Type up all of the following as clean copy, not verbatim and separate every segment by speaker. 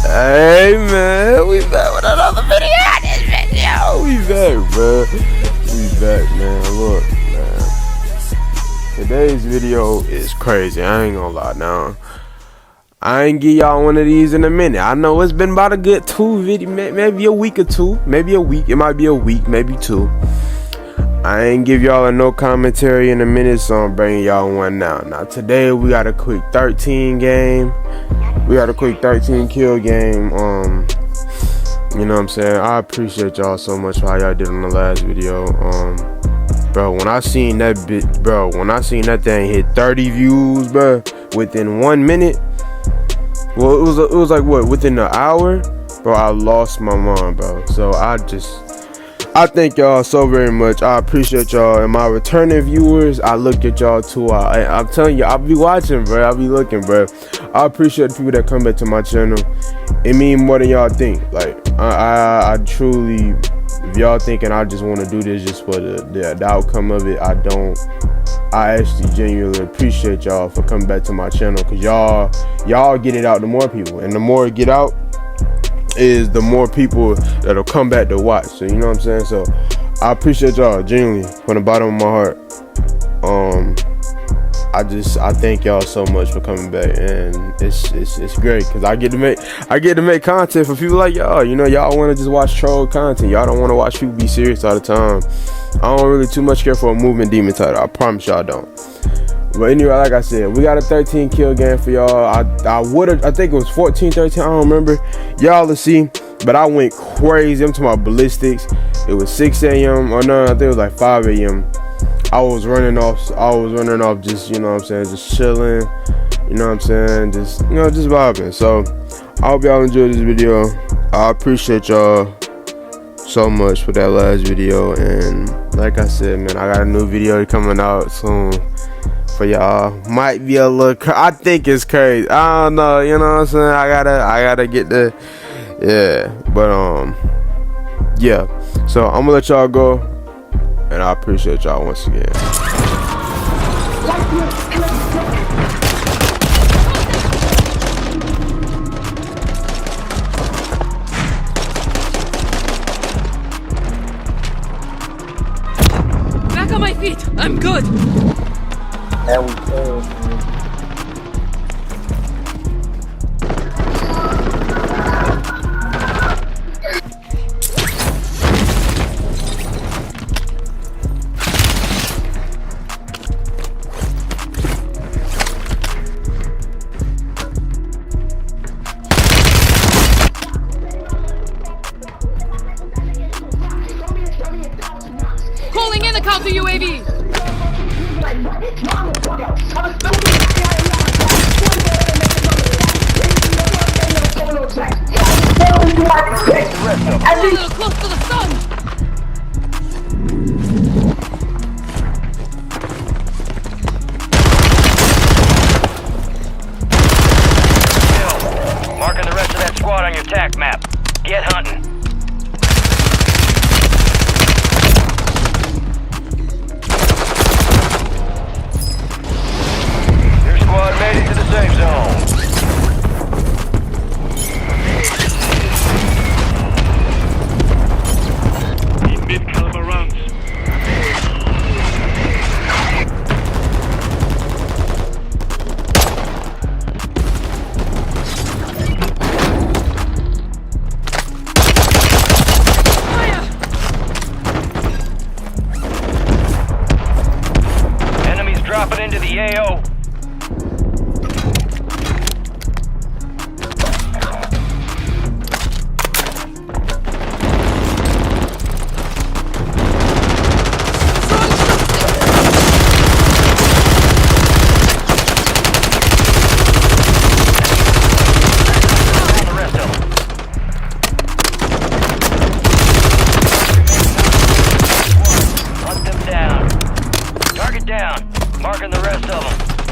Speaker 1: Hey man, we back with another video. We back, bro. We back, man. Look, man. Today's video is crazy. I ain't gonna lie now. I ain't give y'all one of these in a minute. I know it's been about a good 2 video, maybe a week or 2, maybe a week. It might be a week, maybe 2. I ain't give y'all a no commentary in a minute, so I'm bringing y'all one now. Now today we got a quick 13 game. We got a quick 13 kill game. You know what I'm saying? I appreciate y'all so much for how y'all did on the last video. Bro, when I seen that thing hit 30 views, bro, within 1 minute. Well, it was like what, within an hour, bro. I lost my mind, bro. So I thank y'all so very much. I appreciate y'all, and my returning viewers, I look at y'all too. I'm telling you, I'll be watching, bro. I'll be looking, bro. I appreciate the people that come back to my channel. It means more than y'all think. Like I truly, if y'all thinking I just want to do this just for the outcome of it, I don't. I actually genuinely appreciate y'all for coming back to my channel, because y'all get it out to more people, and the more it get out is the more people that'll come back to watch. So you know what I'm saying? So I appreciate y'all genuinely from the bottom of my heart. I thank y'all so much for coming back, and it's great because I get to make content for people like y'all. You know, y'all want to just watch troll content. Y'all don't want to watch people be serious all the time. I don't really too much care for a movement demon title. I promise y'all don't. But anyway, like I said, we got a 13 kill game for y'all. I think it was 14, 13. I don't remember. Y'all will see. But I went crazy. I'm talking about ballistics. It was 6 a.m. or no, I think it was like 5 a.m. I was running off just, you know what I'm saying, just chilling. You know what I'm saying? Just, you know, just vibing. So I hope y'all enjoyed this video. I appreciate y'all so much for that last video. And like I said, man, I got a new video coming out soon for y'all. Might be a little I think it's crazy. I don't know, you know what I'm saying? I gotta get the, yeah. But yeah. So I'm gonna let y'all go, and I appreciate y'all once again.
Speaker 2: Back on my feet. I'm good.
Speaker 3: There we go.
Speaker 2: Calling in the counter UAV. A little close to the sun.
Speaker 4: Marking the rest of that squad on your TAC map. Get hunting. Your squad made it to the safe zone. Mid-caliber rounds. Enemies dropping into the AO. Marking the rest of them.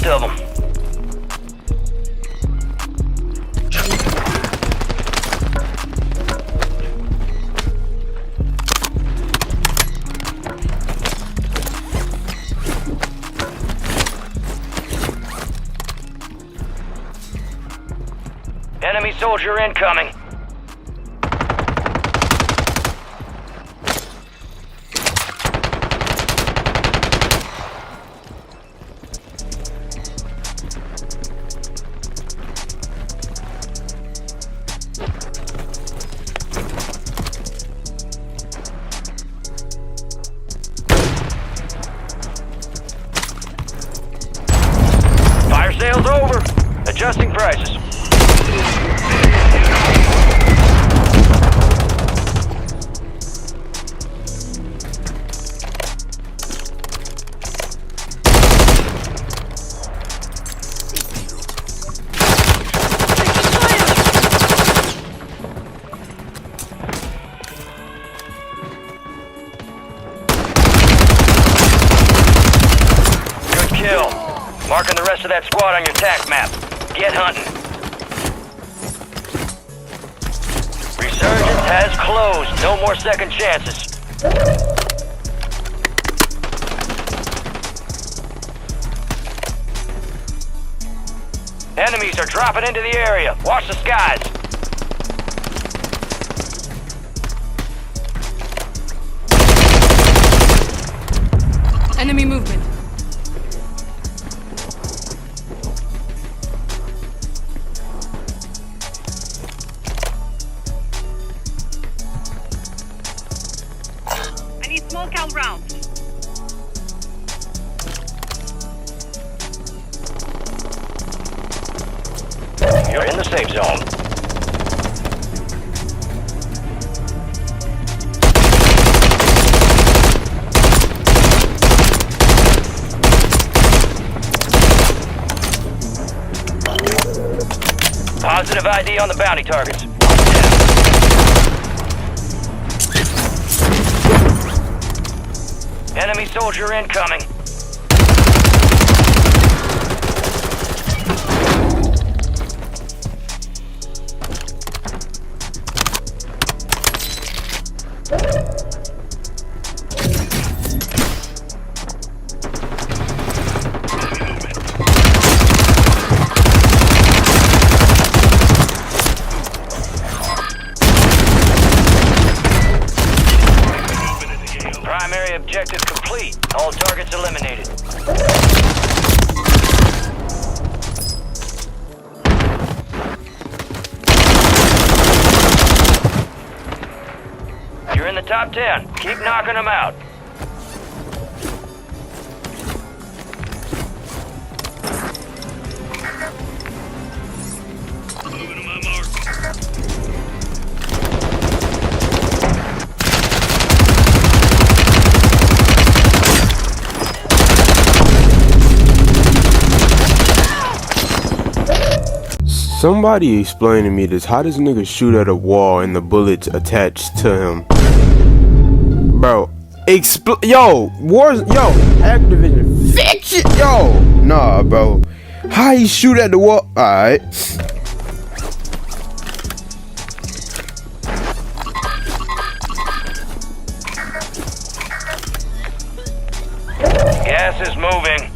Speaker 4: of them. Enemy soldier incoming. Fire sale's over. Adjusting prices. Good kill. Marking the rest of that squad on your TAC map. Get hunting. Resurgence has closed. No more second chances. Enemies are dropping into the area. Watch the skies.
Speaker 2: Enemy movement.
Speaker 5: I need small cal rounds.
Speaker 4: You're in the safe zone. Positive ID on the bounty targets. Enemy soldier incoming. Primary objective complete. All targets eliminated. You're in the top 10. Keep knocking them out. Moving to my mark.
Speaker 1: Somebody explain to me this. How does nigga shoot at a wall and the bullets attached to him? Bro, yo, Activision, fix it, yo. Nah, bro. How he shoot at the wall? Alright.
Speaker 4: Gas is moving.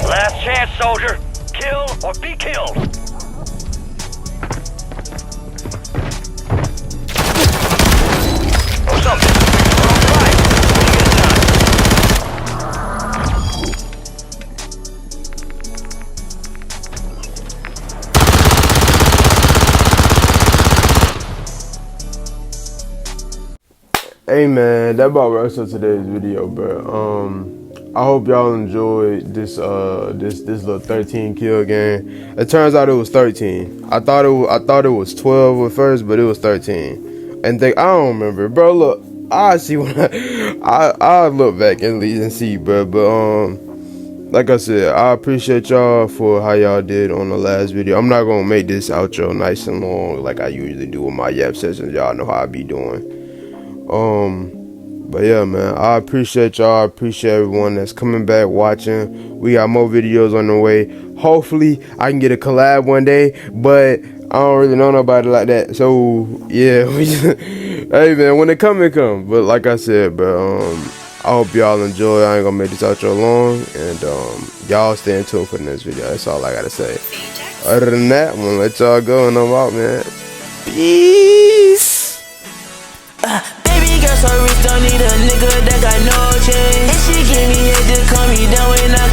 Speaker 4: Last chance, soldier. Kill or be killed.
Speaker 1: Hey man, that about wraps up today's video, bro. I hope y'all enjoyed this this little 13 kill game. It turns out it was 13. I thought it was 12 at first, but it was 13. And I don't remember, bro. Look, I see when I look back and see, bro. But like I said, I appreciate y'all for how y'all did on the last video. I'm not gonna make this outro nice and long like I usually do with my yap sessions. Y'all know how I be doing. But yeah, man, I appreciate y'all. I appreciate everyone that's coming back watching. We got more videos on the way. Hopefully I can get a collab one day, but I don't really know nobody like that. So yeah, hey man, when it come, it come. But like I said, bro, I hope y'all enjoy. I ain't gonna make this outro long, and y'all stay tuned for the next video. That's all I gotta say. Other than that, I'm gonna let y'all go, and I'm out, man. Peace.
Speaker 5: Baby girl so rich, don't need a nigga that got no change. And she give me head to calm me down when I